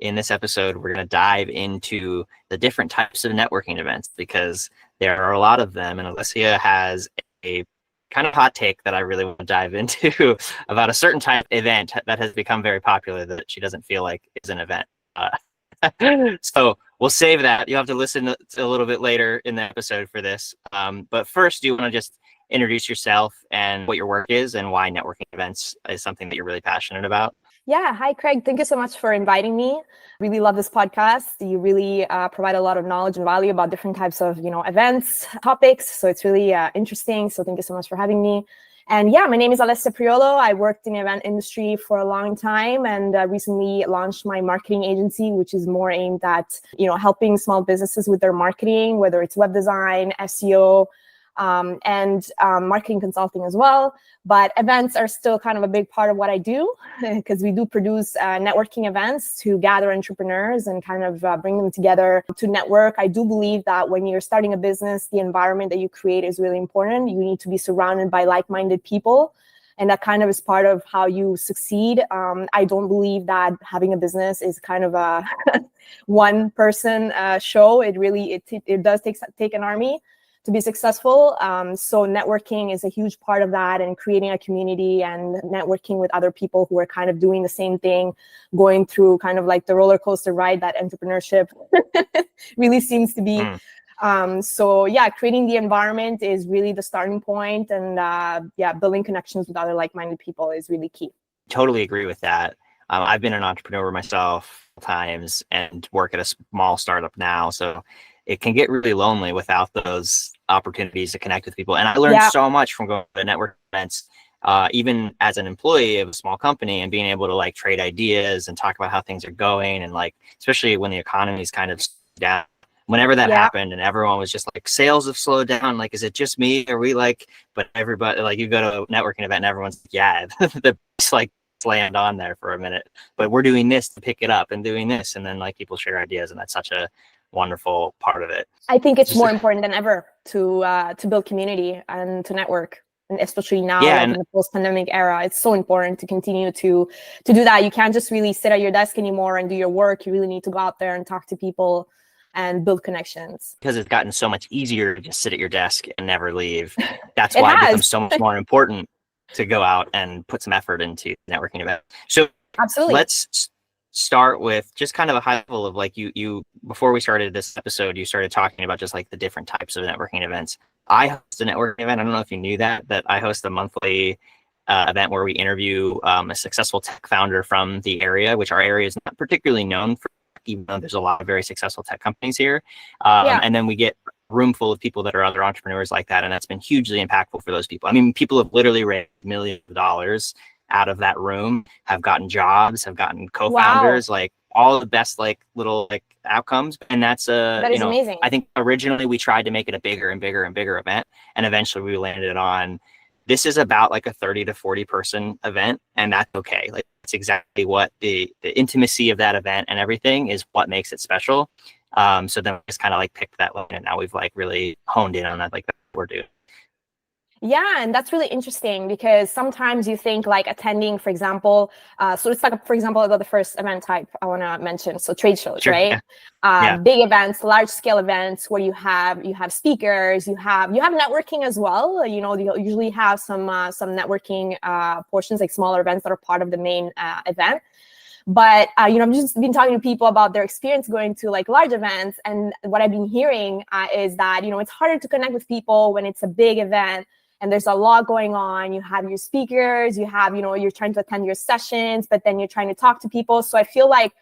in this episode, we're going to dive into the different types of networking events because there are a lot of them. And Alessia has a kind of hot take that I really want to dive into about a certain type of event that has become very popular that she doesn't feel like is an event. So we'll save that. You'll have to listen a little bit later in the episode for this. But first, do you want to just introduce yourself and what your work is and why networking events is something that you're really passionate about? Yeah. Hi, Craig. Thank you so much for inviting me. Really love this podcast. You really provide a lot of knowledge and value about different types of, events, topics. So it's really interesting. So thank you so much for having me. And yeah, my name is Alessia Priolo. I worked in the event industry for a long time and recently launched my marketing agency, which is more aimed at, helping small businesses with their marketing, whether it's web design, SEO, and marketing consulting as well. But events are still kind of a big part of what I do because we do produce networking events to gather entrepreneurs and kind of bring them together to network. I do believe that when you're starting a business, the environment that you create is really important. You need to be surrounded by like-minded people. And that kind of is part of how you succeed. I don't believe that having a business is kind of a one-person show. It does take an army to be successful. So networking is a huge part of that, and creating a community and networking with other people who are kind of doing the same thing, going through kind of like the roller coaster ride that entrepreneurship really seems to be. So yeah, creating the environment is really the starting point, and building connections with other like-minded people is really key. Totally agree with that. I've been an entrepreneur myself times and work at a small startup now. So it can get really lonely without those opportunities to connect with people. And I learned so much from going to network events, even as an employee of a small company, and being able to like trade ideas and talk about how things are going. And like, especially when the economy is kind of down, whenever that happened and everyone was just like, sales have slowed down. Like, is it just me? Are we like, but everybody, like you go to a networking event and everyone's like, yeah, the like land on there for a minute, but we're doing this to pick it up and doing this. And then like people share ideas, and that's such a wonderful part of it. I think it's more important than ever to build community and to network, and especially now in the post-pandemic era. It's so important to continue to do that. You can't just really sit at your desk anymore and do your work. You really need to go out there and talk to people and build connections. Because it's gotten so much easier to just sit at your desk and never leave. That's why it becomes so much more important to go out and put some effort into networking events. So absolutely, let's start with just kind of a high level of like you before we started this episode, you started talking about just like the different types of networking events. I host a networking event. I don't know if you knew that I host a monthly event where we interview a successful tech founder from the area, which our area is not particularly known for, even though there's a lot of very successful tech companies here. And then we get a room full of people that are other entrepreneurs like that. And that's been hugely impactful for those people. I mean, people have literally raised millions of dollars out of that room, have gotten jobs, have gotten co-founders, like all the best like little like outcomes. And that's amazing. I think originally we tried to make it a bigger and bigger and bigger event, and eventually we landed on this is about like a 30 to 40 person event, and that's okay. Like it's exactly what the intimacy of that event and everything is what makes it special. So then we just kind of like picked that line, and now we've like really honed in on that, like that's what we're doing. Yeah, and that's really interesting because sometimes you think like attending, for example, so let's talk, for example, about the first event type I want to mention. So trade shows, sure, right? Big events, large scale events where you have speakers, you have networking as well. You'll usually have some networking portions, like smaller events that are part of the main event. But, I've just been talking to people about their experience going to like large events. And what I've been hearing is that, it's harder to connect with people when it's a big event and there's a lot going on. You have your speakers, you have, you're trying to attend your sessions, but then you're trying to talk to people. So I feel like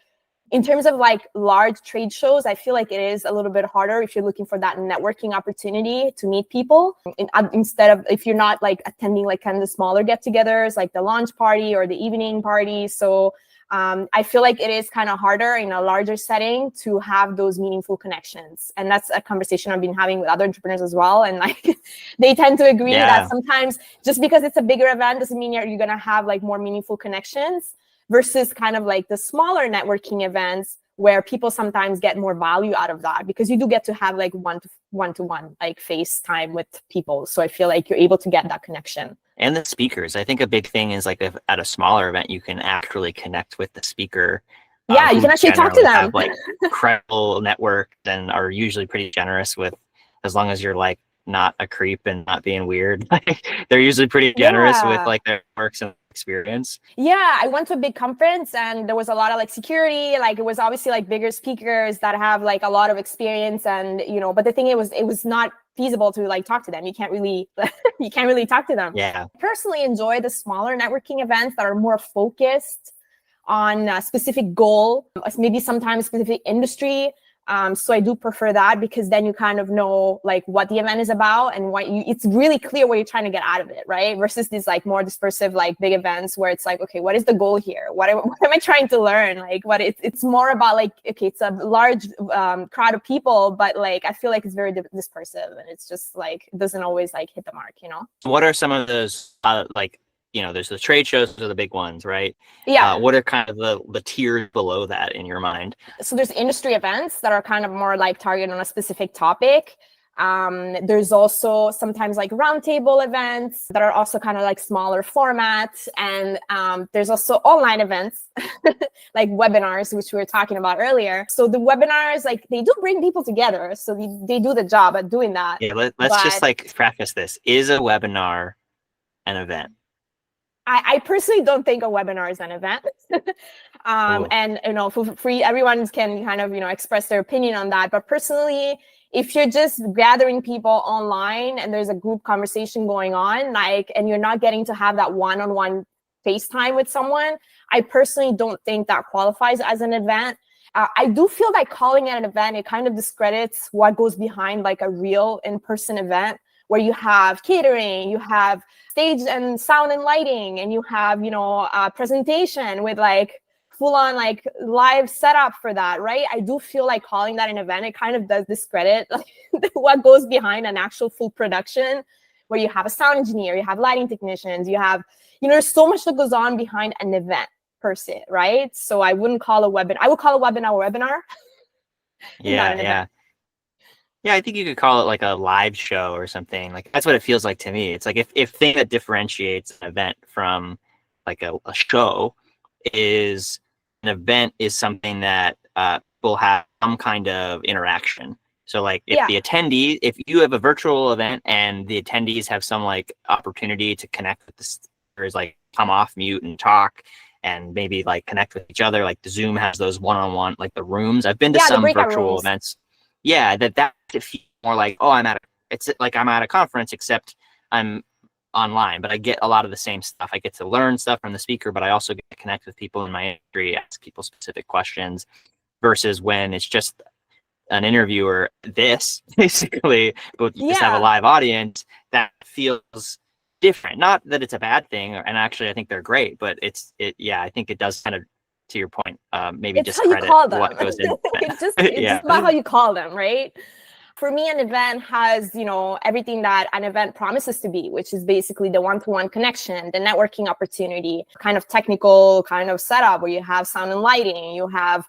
in terms of like large trade shows, I feel like it is a little bit harder if you're looking for that networking opportunity to meet people instead of if you're not like attending like kind of the smaller get-togethers, like the launch party or the evening party. So I feel like it is kind of harder in a larger setting to have those meaningful connections. And that's a conversation I've been having with other entrepreneurs as well. And like they tend to agree that sometimes just because it's a bigger event doesn't mean you're going to have like more meaningful connections versus kind of like the smaller networking events where people sometimes get more value out of that because you do get to have like one-to-one like FaceTime with people. So I feel like you're able to get that connection. And the speakers. I think a big thing is like if at a smaller event, you can actually connect with the speaker Yeah, you who can actually talk to generally them. have like credible network and are usually pretty generous with, as long as you're like not a creep and not being weird. Like they're usually pretty generous with Yeah. like their works and experience. Yeah, I went to a big conference and there was a lot of like security, like it was obviously like bigger speakers that have like a lot of experience and, but the thing it was not feasible to like talk to them. You can't really, you can't really talk to them. Yeah. I personally enjoy the smaller networking events that are more focused on a specific goal, maybe sometimes specific industry. So I do prefer that because then you kind of know like what the event is about and it's really clear what you're trying to get out of it, right? Versus these like more dispersive, like big events where it's like, okay, what is the goal here? What am I trying to learn? Like it's more about like, okay, it's a large crowd of people, but like, I feel like it's very dispersive and it's just like, it doesn't always like hit the mark, What are some of those like, there's the trade shows, those are the big ones, right? Yeah. What are kind of the tiers below that in your mind? So there's industry events that are kind of more like targeted on a specific topic. There's also sometimes like roundtable events that are also kind of like smaller formats. And there's also online events like webinars, which we were talking about earlier. So the webinars, like they do bring people together. So they do the job at doing that. Yeah, let's just like preface this. Is a webinar an event? I personally don't think a webinar is an event. And, for free, everyone can kind of, express their opinion on that. But personally, if you're just gathering people online and there's a group conversation going on, like, and you're not getting to have that one-on-one FaceTime with someone, I personally don't think that qualifies as an event. I do feel like calling it an event, it kind of discredits what goes behind like a real in-person event, where you have catering, you have stage and sound and lighting, and you have, a presentation with like full on like live setup for that, right? I do feel like calling that an event, it kind of does discredit like, what goes behind an actual full production, where you have a sound engineer, you have lighting technicians, you have, there's so much that goes on behind an event per se, right? So I wouldn't call a webinar, I would call a webinar. Yeah, yeah. Yeah, I think you could call it like a live show or something. Like that's what it feels like to me. It's like if thing that differentiates an event from like a show is an event is something that will have some kind of interaction. So like if the attendee, if you have a virtual event and the attendees have some like opportunity to connect with the speakers, like come off mute and talk and maybe like connect with each other, like the Zoom has those one-on-one, like the rooms. I've been to some virtual events. Yeah, that feels more like, oh, it's like I'm at a conference, except I'm online, but I get a lot of the same stuff. I get to learn stuff from the speaker, but I also get to connect with people in my industry, ask people specific questions, versus when it's just an interviewer, this basically, but you just have a live audience. That feels different. Not that it's a bad thing, and actually I think they're great, but I think it does kind of, to your point, maybe it's discredit what goes in. It's just about how you call them, right? For me, an event has, everything that an event promises to be, which is basically the one-to-one connection, the networking opportunity, kind of technical kind of setup where you have sound and lighting, you have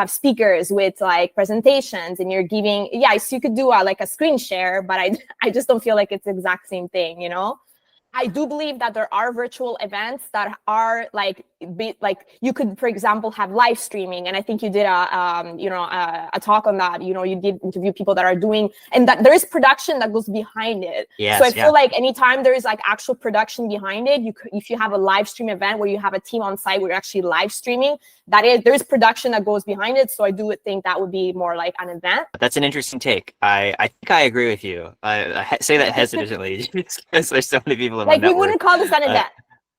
speakers with like presentations, and you're giving, so you could do like a screen share, but I just don't feel like it's the exact same thing, I do believe that there are virtual events that are like you could, for example, have live streaming. And I think you did a talk on that. You did interview people that are doing, and that there is production that goes behind it. Yes, so I feel like anytime there is like actual production behind it, if you have a live stream event where you have a team on site where you're actually live streaming, there is production that goes behind it. So I do think that would be more like an event. That's an interesting take. I think I agree with you. I say that hesitantly because there's so many people in my network. We wouldn't call this an event.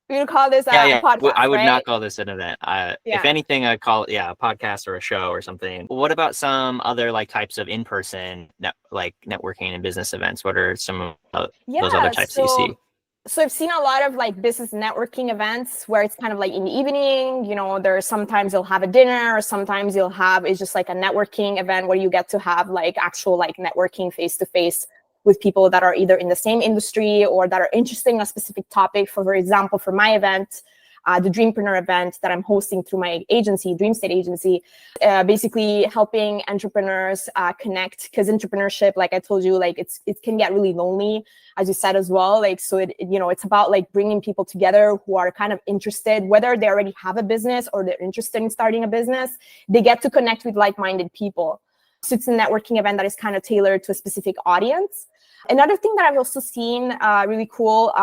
We would call this a podcast. I would right? not call this an event. If anything, I'd call it a podcast or a show or something. What about some other like types of in-person networking and business events? What are some of those other types that you see? So I've seen a lot of like business networking events where it's kind of like in the evening, there's sometimes you'll have a dinner, or sometimes it's just like a networking event where you get to have like actual like networking face-to-face with people that are either in the same industry or that are interested in a specific topic. For example, for my event, the Dreampreneur Event that I'm hosting through my agency, Dreamstate Agency, basically helping entrepreneurs connect, because entrepreneurship, like I told you, like it can get really lonely, as you said as well. Like, so it's about like bringing people together who are kind of interested, whether they already have a business or they're interested in starting a business, they get to connect with like-minded people. So it's a networking event that is kind of tailored to a specific audience. Another thing that I've also seen really cool,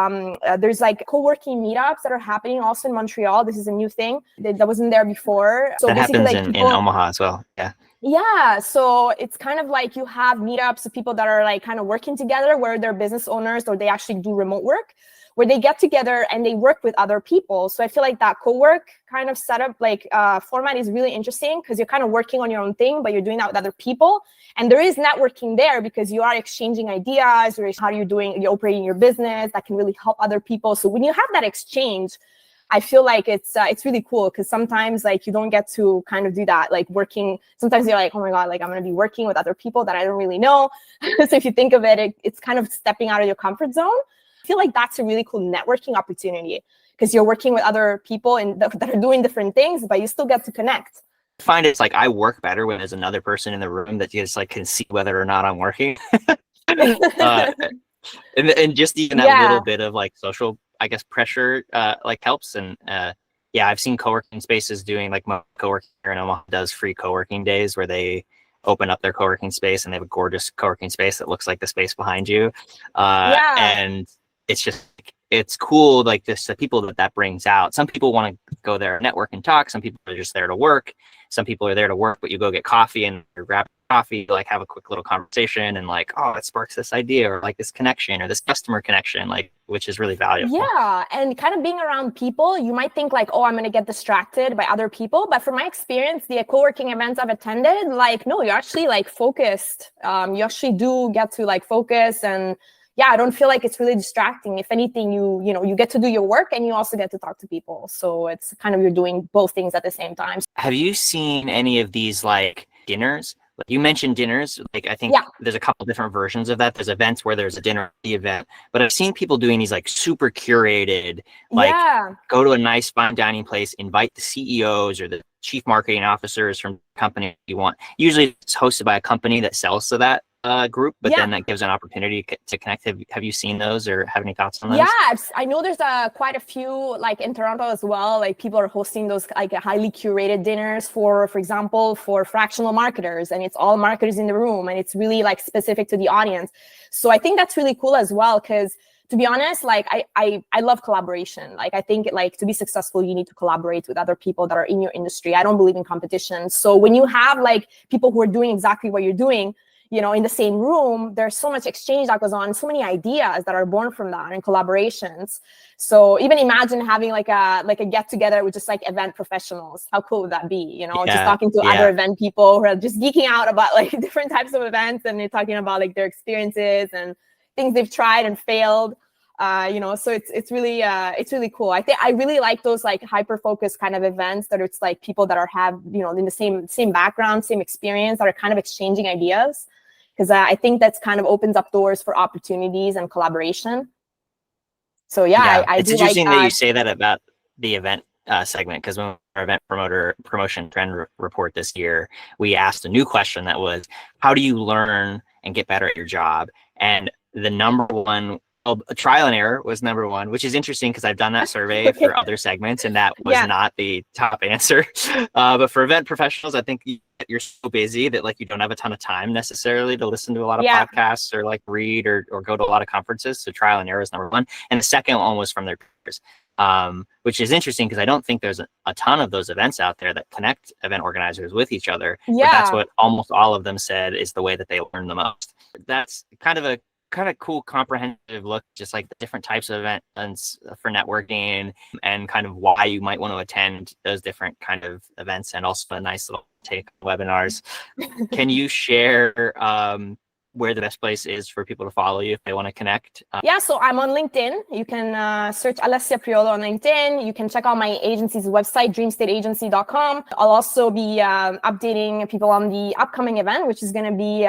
there's like co-working meetups that are happening also in Montreal. This is a new thing that wasn't there before. So that basically, happens like in Omaha as well. Yeah. Yeah, so it's kind of like you have meetups of people that are like kind of working together, where they're business owners or they actually do remote work, where they get together and they work with other people. So I feel like that co-work kind of setup, like format is really interesting, because you're kind of working on your own thing, but you're doing that with other people. And there is networking there because you are exchanging ideas, or how you're operating your business that can really help other people. So when you have that exchange, I feel like it's really cool, because sometimes like you don't get to kind of do that, like working. Sometimes you're like, oh my God, like I'm going to be working with other people that I don't really know. So if you think of it, it's kind of stepping out of your comfort zone. I feel like that's a really cool networking opportunity, because you're working with other people that are doing different things, but you still get to connect. I find it's like I work better when there's another person in the room that just like can see whether or not I'm working. And just even that little bit of like social, I guess, pressure like helps. And yeah, I've seen co-working spaces doing, like my co-working here in Omaha does free co-working days, where they open up their co-working space and they have a gorgeous co-working space that looks like the space behind you. And it's cool, like the people that brings out. Some people want to go there, network and talk. Some people are just there to work. Some people are there to work, but you go get coffee and you grab coffee, like have a quick little conversation, and like, oh, it sparks this idea, or like this connection, or this customer connection, like, which is really valuable. Yeah, and kind of being around people, you might think like, oh, I'm going to get distracted by other people. But from my experience, the co-working events I've attended, like, no, you're actually like focused. You actually do get to like focus, and yeah, I don't feel like it's really distracting. If anything, you get to do your work and you also get to talk to people. So it's kind of, you're doing both things at the same time. Have you seen any of these like dinners? You mentioned dinners. Like, I think there's a couple different versions of that. There's events where there's a dinner at the event, but I've seen people doing these like super curated, like go to a nice fine dining place, invite the CEOs or the chief marketing officers from the company you want. Usually it's hosted by a company that sells to that group, but then that gives an opportunity to connect. Have you seen those, or have any thoughts on those? Yeah, I know there's quite a few, like in Toronto as well. Like people are hosting those like highly curated dinners for example, for fractional marketers, and it's all marketers in the room, and it's really like specific to the audience. So I think that's really cool as well, because to be honest, like I love collaboration. Like I think like to be successful, you need to collaborate with other people that are in your industry. I don't believe in competition. So when you have like people who are doing exactly what you're doing, in the same room, there's so much exchange that goes on, so many ideas that are born from that, and collaborations. So even imagine having like a get together with just like event professionals. How cool would that be? Just talking to other event people who are just geeking out about like different types of events, and they're talking about like their experiences and things they've tried and failed. So it's really cool. I think I really like those like hyper focused kind of events that it's like people that have in the same background, same experience, that are kind of exchanging ideas. Because I think that's kind of opens up doors for opportunities and collaboration. So it's interesting that you say that about the event segment, because when our event promotion trend report this year, we asked a new question that was, how do you learn and get better at your job? And the number one, trial and error was number one, which is interesting because I've done that survey for other segments, and that was not the top answer. But for event professionals, I think you're so busy that like you don't have a ton of time necessarily to listen to a lot of podcasts or like read or go to a lot of conferences. So trial and error is number one. And the second one was from their peers, which is interesting because I don't think there's a ton of those events out there that connect event organizers with each other. But that's what almost all of them said is the way that they learn the most. That's kind of cool comprehensive look, just like the different types of events for networking, and kind of why you might want to attend those different kind of events, and also a nice little take on webinars. Can you share where the best place is for people to follow you if they want to connect? So I'm on LinkedIn. You can search Alessia Priolo on LinkedIn. You can check out my agency's website, dreamstateagency.com. I'll also be updating people on the upcoming event, which is going to be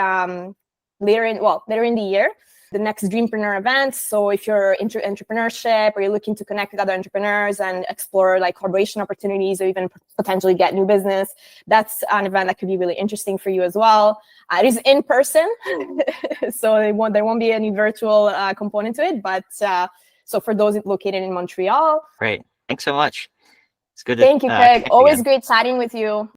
later in the year. the next Dreampreneur Event. So if you're into entrepreneurship or you're looking to connect with other entrepreneurs and explore like collaboration opportunities or even potentially get new business, that's an event that could be really interesting for you as well. It is in person, so there won't be any virtual component to it. But so for those located in Montreal. Great. Thanks so much. It's good to Thank you, Craig. connect Always again. great chatting with you.